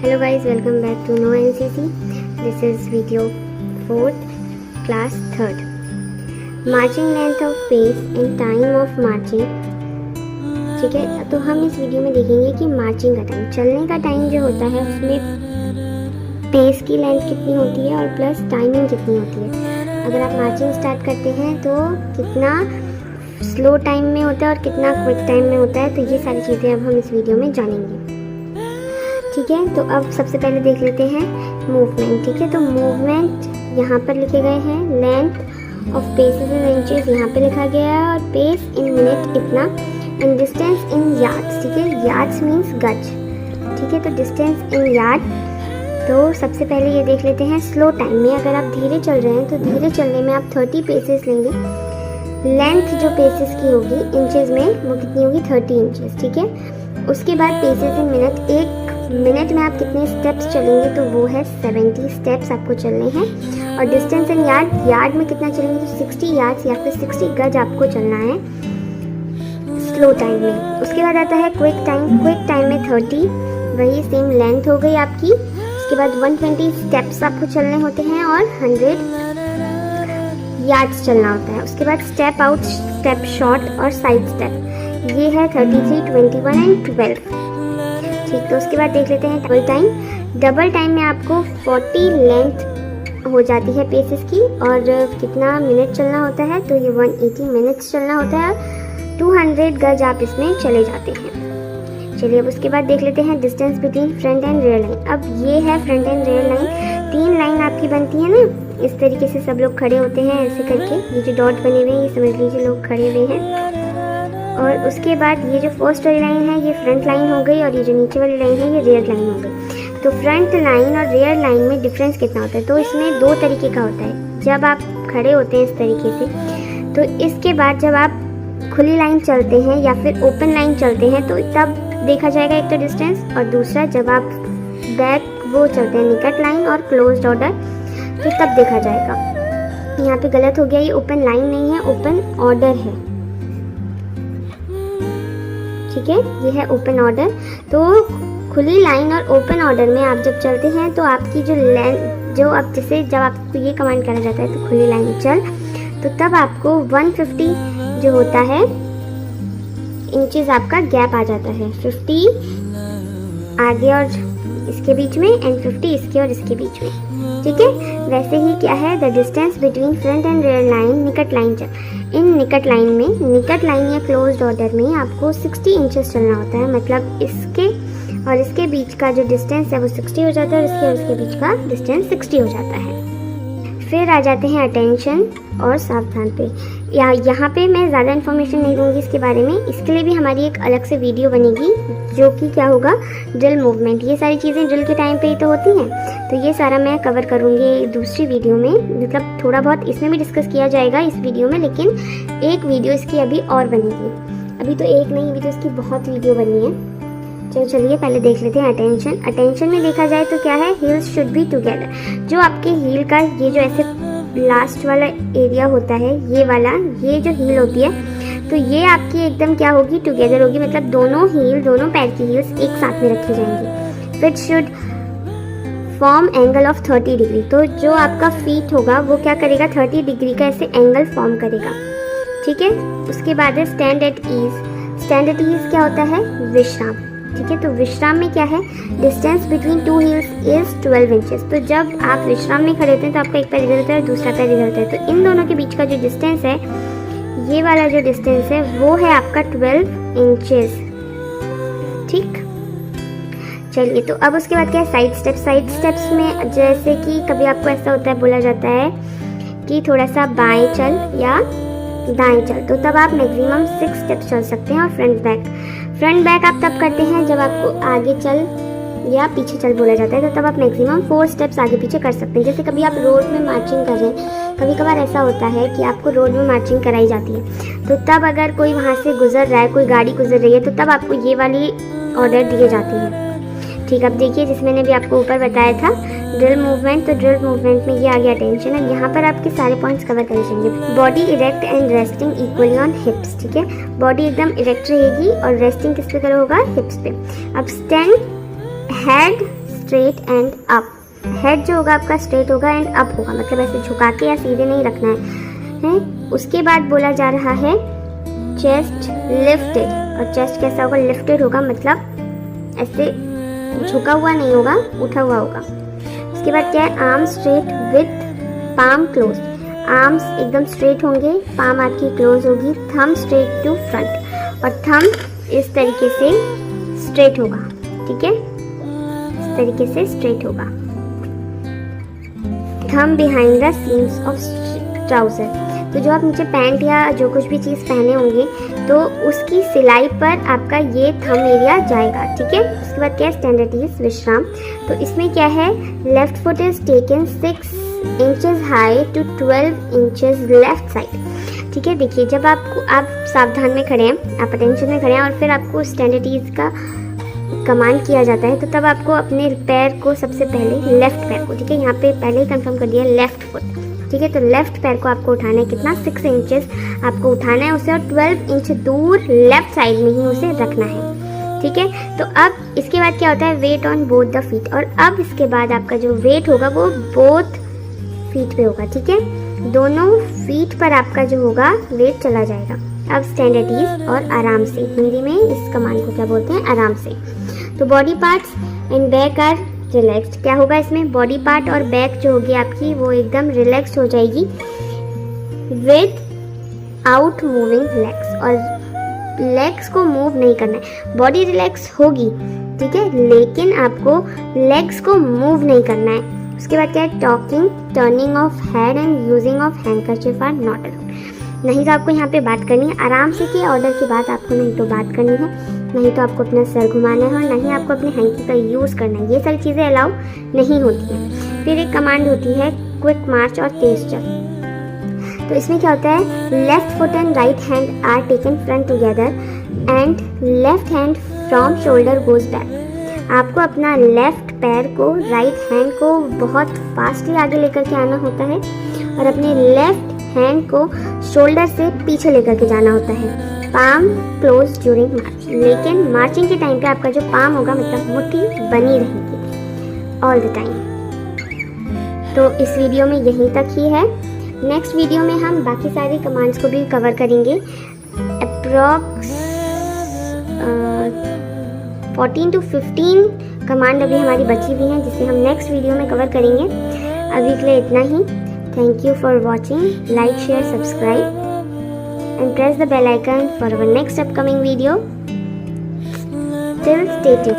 Hello guys, welcome back to No NCC. This is video 4th, class 3rd. Marching length of pace and time of marching. ठीक है, तो हम इस video में देखेंगे कि मार्चिंग का टाइम, चलने का टाइम जो होता है उसमें पेस की लेंथ कितनी होती है और प्लस टाइमिंग कितनी होती है। अगर आप मार्चिंग स्टार्ट करते हैं तो कितना स्लो टाइम में होता है और कितना क्विक टाइम में होता है, तो ये सारी चीज़ें अब हम इस वीडियो में जानेंगे। ठीक है, तो अब सबसे पहले देख लेते हैं मूवमेंट। ठीक है, तो मूवमेंट यहाँ पर लिखे गए हैं, length of paces in inches यहाँ पे लिखा गया है और पेस इन मिनट इतना, एंड डिस्टेंस इन यार्ड्स। ठीक है, यार्ड्स मीन्स गज। ठीक है, तो डिस्टेंस इन यार्ड। तो सबसे पहले ये देख लेते हैं स्लो टाइम में। अगर आप धीरे चल रहे हैं तो धीरे चलने में आप 30 पेसेस लेंगे। लेंथ जो पेसेस की होगी इंचेस में वो कितनी होगी, 30 इंचेस। ठीक है, उसके बाद पेसेस इन मिनट, एक मिनट में आप कितने स्टेप्स चलेंगे, तो वो है 70 स्टेप्स आपको चलने हैं। और डिस्टेंस इन यार्ड, यार्ड में कितना चलेंगे, तो 60 यार्ड्स या फिर 60 गज आपको चलना है स्लो टाइम में। उसके बाद आता है क्विक टाइम। क्विक टाइम में 30, वही सेम लेंथ हो गई आपकी। उसके बाद 120 स्टेप्स आपको चलने होते हैं और 100 यार्ड्स चलना होता है। उसके बाद स्टेप आउट, स्टेप शॉर्ट और साइड स्टेप, ये है 33, 21 एंड 12। ठीक, तो उसके बाद देख लेते हैं डबल टाइम। डबल टाइम में आपको 40 लेंथ हो जाती है पेसेस की और कितना मिनट चलना होता है, तो ये 180 मिनट्स चलना होता है। 200 गज आप इसमें चले जाते हैं। चलिए अब उसके बाद देख लेते हैं distance between front end rear line. अब ये है front end rear line, 3 line आपकी बनती है ना, इस तरीके से सब लोग खड़े होते हैं ऐसे करके। ये जो डॉट बने हुए हैं ये समझ लीजिए लोग खड़े हुए हैं। और उसके बाद ये जो फर्स्ट वाली लाइन है ये फ्रंट लाइन हो गई और ये जो नीचे वाली लाइन है ये रियर लाइन हो गई। तो फ्रंट लाइन और रियर लाइन में डिफरेंस कितना होता है, तो इसमें 2 तरीके का होता है। जब आप खड़े होते हैं इस तरीके से, तो इसके बाद जब आप खुली लाइन चलते हैं या फिर ओपन लाइन चलते हैं तो तब देखा जाएगा एक तो डिस्टेंस, और दूसरा जब आप बैक वो चलते हैं निकट लाइन और क्लोज्ड ऑर्डर, तो तब देखा जाएगा। यहाँ पे गलत हो गया, ये ओपन लाइन नहीं है, ओपन ऑर्डर है। ठीक है, ये है ओपन ऑर्डर। तो खुली लाइन और ओपन ऑर्डर में आप जब चलते हैं तो आपकी जो लेंथ, जो आप जैसे जब आपको ये कमांड करा जाता है तो खुली लाइन चल, तो तब आपको 150 जो होता है इंचेस आपका गैप आ जाता है, 50 आगे और इसके बीच में एंड 50 इसके और इसके बीच में। ठीक है, वैसे ही क्या है, the distance between front end rear line निकट लाइन चल। इन निकट लाइन में, निकट लाइन या क्लोज्ड ऑर्डर में आपको 60 इंचेस चलना होता है। मतलब इसके और इसके बीच का जो डिस्टेंस है वो 60 हो जाता है और इसके और इसके बीच का डिस्टेंस 60 हो जाता है। फिर आ जाते हैं अटेंशन और सावधान पे। यहाँ पे मैं ज़्यादा इन्फॉर्मेशन नहीं दूंगी इसके बारे में, इसके लिए भी हमारी एक अलग से वीडियो बनेगी जो कि क्या होगा, ड्रिल मूवमेंट। ये सारी चीज़ें ड्रिल के टाइम पे ही तो होती हैं, तो ये सारा मैं कवर करूँगी दूसरी वीडियो में। मतलब थोड़ा बहुत इसमें भी डिस्कस किया जाएगा इस वीडियो में, लेकिन एक वीडियो इसकी अभी और बनेगी। अभी तो एक नहीं, अभी तो इसकी बहुत वीडियो बनी है। चलिए पहले देख लेते हैं अटेंशन। अटेंशन में देखा जाए तो क्या है, हील्स शुड बी टुगेदर। जो आपके हील का ये जो ऐसे लास्ट वाला एरिया होता है, ये वाला, ये जो हील होती है, तो ये आपकी एकदम क्या होगी, टुगेदर होगी। मतलब दोनों हील, दोनों पैर की हील्स एक साथ में रखी जाएंगी। Fit should form angle of 30 degree. तो जो आपका फीट होगा वो क्या करेगा, 30 डिग्री का ऐसे एंगल फॉर्म करेगा। ठीक है, उसके बाद है stand at ease. Stand at ease क्या होता है, विश्राम। ठीक है, तो विश्राम में क्या है, distance between 2 heels is 12 inches. तो जब आप विश्राम में खड़े होते हैं तो आपका एक पैर इधर होता है और दूसरा पैर इधर होता है, तो इन दोनों के बीच का जो डिस्टेंस है, ये वाला जो डिस्टेंस है वो है आपका 12 इंचेस। ठीक, चलिए तो अब उसके बाद क्या है, साइड स्टेप। साइड स्टेप्स में जैसे कि कभी आपको ऐसा होता है, बोला जाता है कि थोड़ा सा बाएं चल या दाएं चल, तो तब आप मैक्सिमम 6 स्टेप्स चल सकते हैं। और फ्रंट बैक, फ्रंट बैक आप तब करते हैं जब आपको आगे चल या पीछे चल बोला जाता है, तो तब आप मैक्सिमम 4 स्टेप्स आगे पीछे कर सकते हैं। जैसे कभी आप रोड में मार्चिंग कर रहे हैं, कभी कभार ऐसा होता है कि आपको रोड में मार्चिंग कराई जाती है, तो तब अगर कोई वहाँ से गुजर रहा है, कोई गाड़ी गुजर रही है, तो तब आपको ये वाली ऑर्डर दिए जाते हैं। ठीक, अब देखिए जिस मैंने भी आपको ऊपर बताया था ड्रिल मूवमेंट, तो ड्रिल मूवमेंट में ये आ गया अटेंशन, और यहाँ पर आपके सारे पॉइंट्स कवर कर जाएंगे। Body erect and resting equally on हिप्स। ठीक है, बॉडी एकदम इरेक्ट रहेगी और रेस्टिंग किस पे करो होगा, हिप्स पे। अब stand head straight and up. Head जो होगा आपका स्ट्रेट होगा एंड अप होगा, मतलब ऐसे झुका के या सीधे नहीं रखना है। उसके बाद बोला जा रहा है चेस्ट लिफ्टेड, और चेस्ट कैसा होगा, लिफ्टेड होगा, मतलब ऐसे झुका हुआ नहीं होगा, उठा हुआ होगा। उसके बाद क्या है, arm straight with palm close, arms एकदम स्ट्रेट होंगे, पाम आपकी क्लोज होगी, थंब स्ट्रेट टू फ्रंट, और थंब इस तरीके से स्ट्रेट होगा, ठीक है, इस तरीके से स्ट्रेट होगा। Thumb behind the seems of trouser, तो जो आप नीचे पैंट या जो कुछ भी चीज़ पहने होंगे तो उसकी सिलाई पर आपका ये थंब एरिया जाएगा, ठीक है। उसके बाद क्या है, स्टैंडर्ड इज विश्राम, तो इसमें क्या है, left foot is taken 6 inches high to 12 inches left side, ठीक है। देखिए जब आप सावधान में खड़े हैं, आप अटेंशन में खड़े हैं और फिर आपको स्टैंडर्ड इज का कमांड किया जाता है, तो तब आपको अपने पैर को सबसे पहले लेफ्ट पैर को, ठीक है, यहाँ पे पहले ही कंफर्म कर दिया लेफ्ट फुट, ठीक है, तो लेफ्ट पैर को आपको उठाना है, कितना 6 इंचेस आपको उठाना है उसे, और 12 इंच दूर लेफ्ट साइड में ही उसे रखना है, ठीक है। तो अब इसके बाद क्या होता है, weight on both the feet, और अब इसके बाद आपका जो वेट होगा वो बोथ फीट पे होगा, ठीक है, दोनों फीट पर आपका जो होगा वेट चला जाएगा। अब स्टैंडर्ड इज और आराम से, हिंदी में इस कमांड को क्या बोलते हैं, आराम से। तो body parts and back are relaxed, क्या होगा इसमें, बॉडी पार्ट और बैक जो होगी आपकी वो एकदम रिलैक्स हो जाएगी विद आउट मूविंग लेग्स, और लेग्स को मूव नहीं करना है, बॉडी रिलैक्स होगी, ठीक है, लेकिन आपको लेग्स को मूव नहीं करना है। उसके बाद क्या है, talking, turning of head and using of handkerchief are not allowed, नहीं तो आपको यहाँ पे बात करनी है आराम से कि ऑर्डर की बात आपको नहीं तो बात करनी है, नहीं तो आपको अपना सर घुमाना है, और नहीं आपको अपने हैंकी का यूज़ करना है, ये सारी चीज़ें अलाउ नहीं होती हैं। फिर एक कमांड होती है क्विक मार्च और तेज चल, तो इसमें क्या होता है, left foot and right hand are taken front together and left hand from shoulder goes back, आपको अपना लेफ्ट पैर को, राइट हैंड को बहुत फास्टली आगे लेकर के आना होता है, और अपने लेफ्ट हैंड को शोल्डर से पीछे लेकर के जाना होता है, पाम क्लोज ड्यूरिंग मार्च, लेकिन मार्चिंग के टाइम पे आपका जो पाम होगा मतलब मुट्ठी बनी रहेगी ऑल द टाइम। तो इस वीडियो में यहीं तक ही है, नेक्स्ट वीडियो में हम बाकी सारे कमांड्स को भी कवर करेंगे, अप्रॉक्स 14 to 15 कमांड अभी हमारी बची हुई हैं जिसे हम नेक्स्ट वीडियो में कवर करेंगे। अभी के लिए इतना ही, thank you for watching, like, share, subscribe and press the bell icon for our next upcoming video. Till stay tuned.